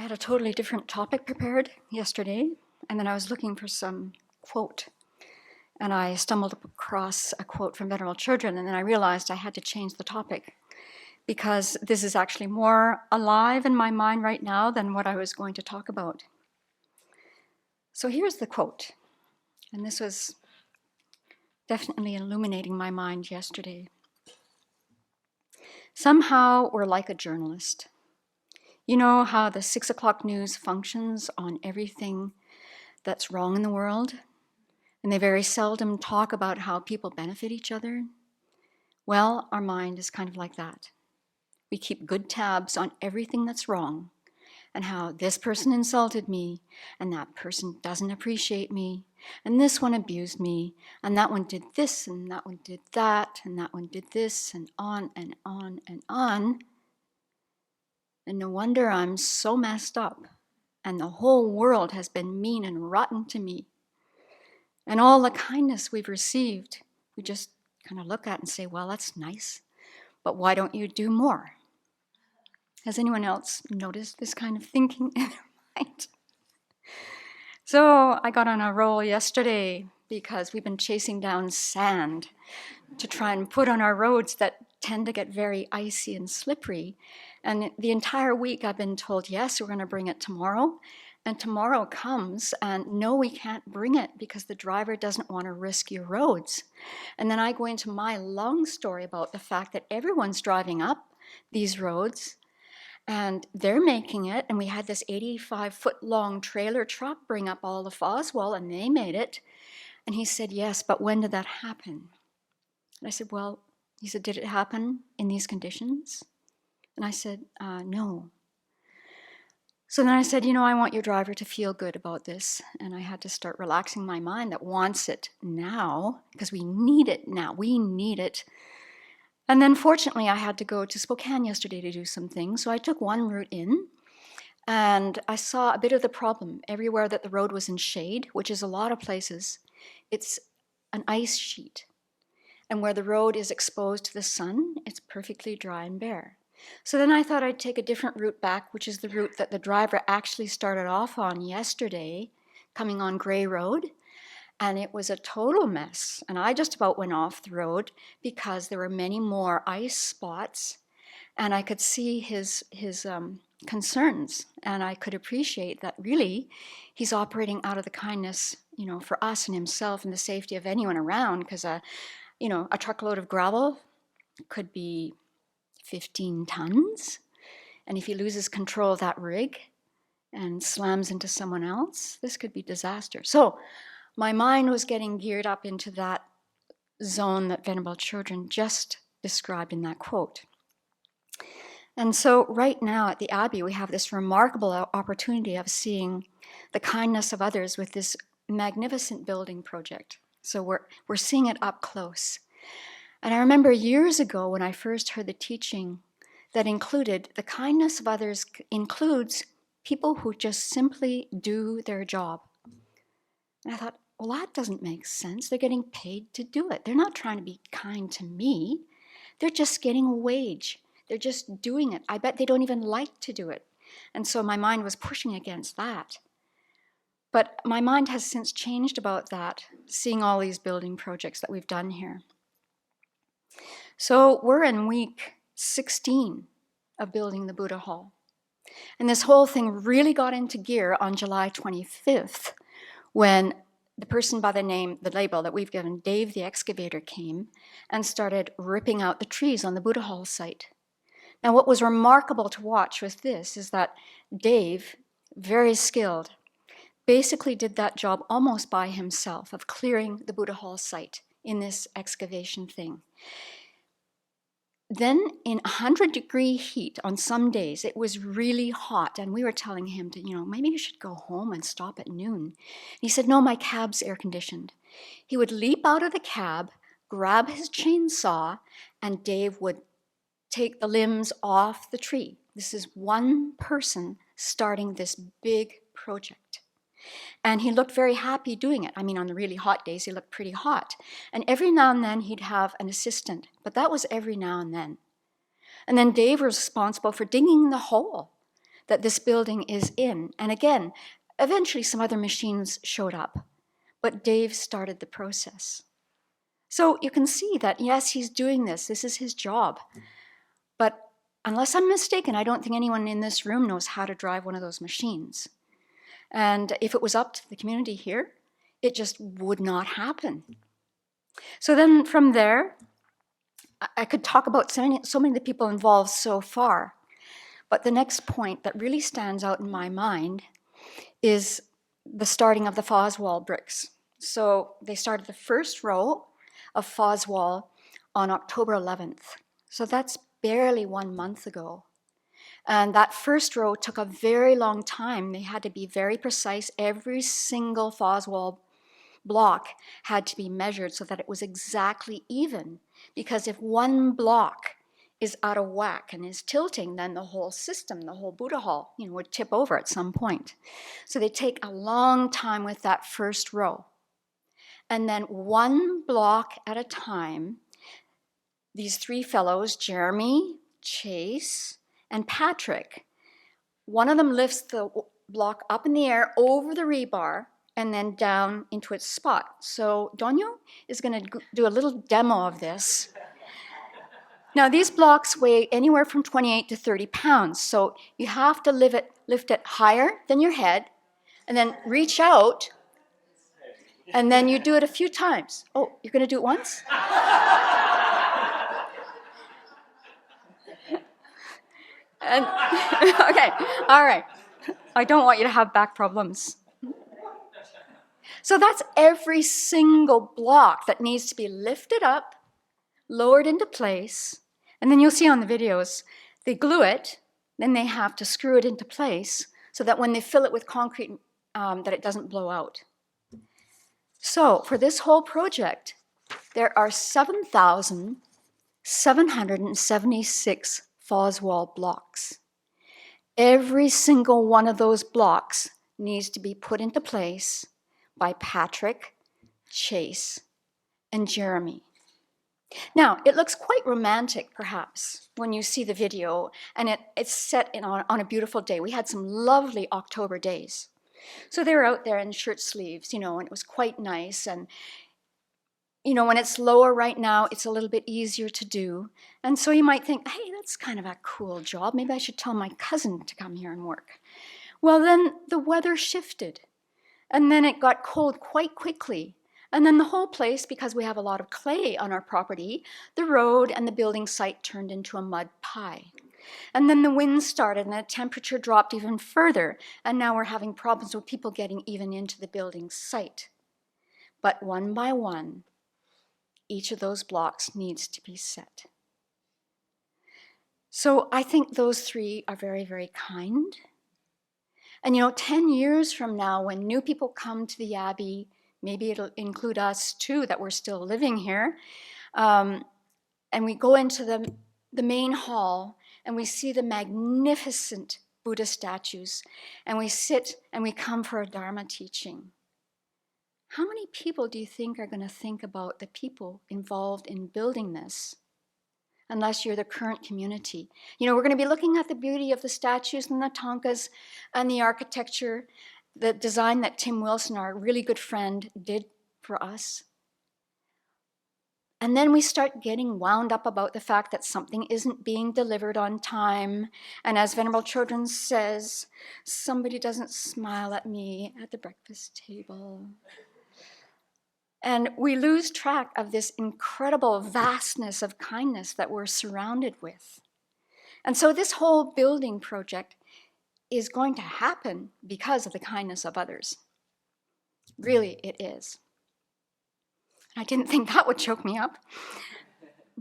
I had a totally different topic prepared yesterday, and then I was looking for some quote. And I stumbled across a quote from Venerable Children, and then I realized I had to change the topic because this is actually more alive in my mind right now than what I was going to talk about. So here's the quote, and this was definitely illuminating my mind yesterday. Somehow we're like a journalist. You know how the 6 o'clock news functions on everything that's wrong in the world? And they very seldom talk about how people benefit each other. Well, our mind is kind of like that. We keep good tabs on everything that's wrong and how this person insulted me and that person doesn't appreciate me and this one abused me and that one did this and that one did that and that one did this and on and on and on. And no wonder I'm so messed up and the whole world has been mean and rotten to me. And all the kindness we've received, we just kind of look at and say, well, that's nice, but why don't you do more? Has anyone else noticed this kind of thinking in their mind? So I got on a roll yesterday because we've been chasing down sand to try and put on our roads that tend to get very icy and slippery. And the entire week I've been told, yes, we're going to bring it tomorrow. And tomorrow comes, and no, we can't bring it because the driver doesn't want to risk your roads. And then I go into my long story about the fact that everyone's driving up these roads, and they're making it. And we had this 85-foot-long trailer truck bring up all the Foswell, and they made it. And he said, yes, but when did that happen? And I said, well, he said, did it happen in these conditions? And I said, no. So then I said, I want your driver to feel good about this. And I had to start relaxing my mind that wants it now, because we need it now. We need it. And then fortunately, I had to go to Spokane yesterday to do some things. So I took one route in, and I saw a bit of the problem. Everywhere that the road was in shade, which is a lot of places, it's an ice sheet. And where the road is exposed to the sun, it's perfectly dry and bare. So then I thought I'd take a different route back, which is the route that the driver actually started off on yesterday, coming on Gray Road. And it was a total mess. And I just about went off the road because there were many more ice spots. And I could see his concerns. And I could appreciate that really he's operating out of the kindness, for us and himself and the safety of anyone around. Because, a truckload of gravel could be 15 tons. And if he loses control of that rig and slams into someone else, this could be disaster. So my mind was getting geared up into that zone that Venerable Children just described in that quote. And so right now at the Abbey, we have this remarkable opportunity of seeing the kindness of others with this magnificent building project. So we're seeing it up close. And I remember years ago when I first heard the teaching that included the kindness of others includes people who just simply do their job. And I thought, well, that doesn't make sense. They're getting paid to do it. They're not trying to be kind to me. They're just getting a wage. They're just doing it. I bet they don't even like to do it. And so my mind was pushing against that. But my mind has since changed about that, seeing all these building projects that we've done here. So we're in week 16 of building the Buddha Hall. And this whole thing really got into gear on July 25th when the person by the label that we've given, Dave the excavator, came and started ripping out the trees on the Buddha Hall site. Now what was remarkable to watch with this is that Dave, very skilled, basically did that job almost by himself of clearing the Buddha Hall site in this excavation thing. Then in 100-degree heat on some days, it was really hot, and we were telling him to, maybe you should go home and stop at noon. And he said, no, my cab's air-conditioned. He would leap out of the cab, grab his chainsaw, and Dave would take the limbs off the tree. This is one person starting this big project. And he looked very happy doing it. I mean, on the really hot days, he looked pretty hot. And every now and then, he'd have an assistant. But that was every now and then. And then Dave was responsible for digging the hole. that this building is in. And again, eventually some other machines showed up, but Dave started the process. So you can see that, yes, he's doing this. This is his job. But unless I'm mistaken, I don't think anyone in this room knows how to drive one of those machines. And if it was up to the community here, it just would not happen. So then from there, I could talk about so many of the people involved so far. But the next point that really stands out in my mind is the starting of the Foswall bricks. So they started the first row of Foswall on October 11th. So that's barely 1 month ago. And that first row took a very long time. They had to be very precise. Every single Foswall block had to be measured so that it was exactly even. Because if one block is out of whack and is tilting, then the whole system, the whole Buddha hall, would tip over at some point. So they take a long time with that first row. And then one block at a time, these three fellows, Jeremy, Chase, and Patrick, one of them lifts the block up in the air over the rebar and then down into its spot. So Donyo is going to do a little demo of this. Now, these blocks weigh anywhere from 28 to 30 pounds, so you have to lift it higher than your head, and then reach out, and then you do it a few times. Oh, you're going to do it once? And, okay, all right. I don't want you to have back problems. So that's every single block that needs to be lifted up, lowered into place, and then you'll see on the videos, they glue it, then they have to screw it into place so that when they fill it with concrete, that it doesn't blow out. So for this whole project, there are 7,776 Foswall blocks. Every single one of those blocks needs to be put into place by Patrick, Chase, and Jeremy. Now, it looks quite romantic, perhaps, when you see the video, and it's set on a beautiful day. We had some lovely October days. So they were out there in shirt sleeves, and it was quite nice. And, when it's lower right now, it's a little bit easier to do. And so you might think, hey, that's kind of a cool job. Maybe I should tell my cousin to come here and work. Well, then the weather shifted, and then it got cold quite quickly. And then the whole place, because we have a lot of clay on our property, the road and the building site turned into a mud pie. And then the wind started and the temperature dropped even further. And now we're having problems with people getting even into the building site. But one by one, each of those blocks needs to be set. So I think those three are very, very kind. And 10 years from now, when new people come to the Abbey, maybe it'll include us too, that we're still living here. And we go into the main hall and we see the magnificent Buddha statues. And we sit and we come for a Dharma teaching. How many people do you think are going to think about the people involved in building this? Unless you're the current community. We're going to be looking at the beauty of the statues and the thangkas and the architecture, the design that Tim Wilson, our really good friend, did for us. And then we start getting wound up about the fact that something isn't being delivered on time. And as Venerable Children says, somebody doesn't smile at me at the breakfast table. And we lose track of this incredible vastness of kindness that we're surrounded with. And so this whole building project is going to happen because of the kindness of others. Really, it is. I didn't think that would choke me up.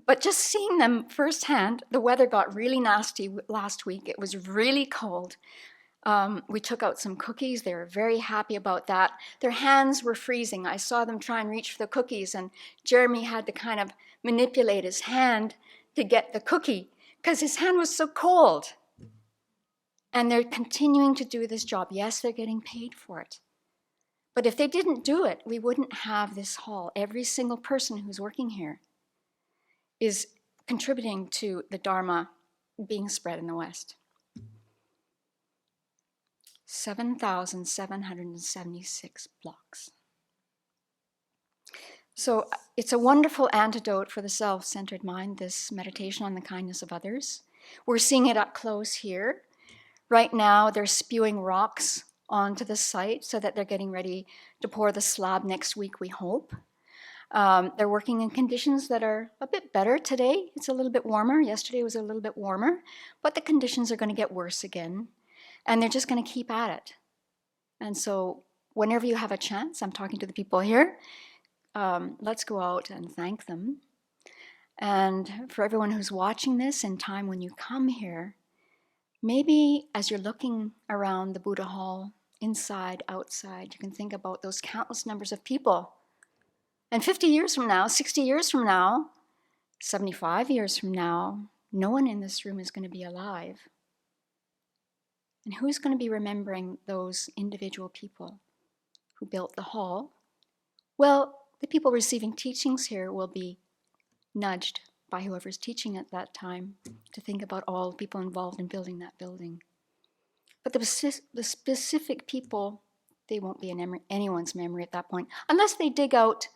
But just seeing them firsthand, the weather got really nasty last week. It was really cold. We took out some cookies. They were very happy about that. Their hands were freezing. I saw them try and reach for the cookies, and Jeremy had to kind of manipulate his hand to get the cookie because his hand was so cold. And they're continuing to do this job. Yes, they're getting paid for it. But if they didn't do it, we wouldn't have this hall. Every single person who's working here is contributing to the Dharma being spread in the West. 7,776 blocks. So it's a wonderful antidote for the self-centered mind, this meditation on the kindness of others. We're seeing it up close here. Right now, they're spewing rocks onto the site so that they're getting ready to pour the slab next week, we hope. They're working in conditions that are a bit better today. It's a little bit warmer. Yesterday was a little bit warmer, but the conditions are going to get worse again, and they're just going to keep at it. And so whenever you have a chance, I'm talking to the people here, let's go out and thank them. And for everyone who's watching this in time when you come here, maybe as you're looking around the Buddha Hall, inside, outside, you can think about those countless numbers of people. And 50 years from now, 60 years from now, 75 years from now, no one in this room is going to be alive. And who's going to be remembering those individual people who built the hall? Well, the people receiving teachings here will be nudged by whoever's teaching at that time to think about all the people involved in building that building. But the specific people, they won't be in anyone's memory at that point, unless they dig out,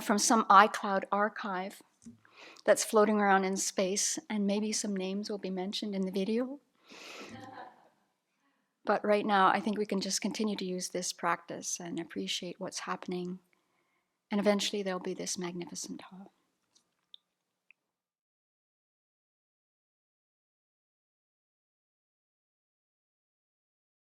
from some iCloud archive that's floating around in space, and maybe some names will be mentioned in the video. But right now, I think we can just continue to use this practice and appreciate what's happening. And eventually there'll be this magnificent hall.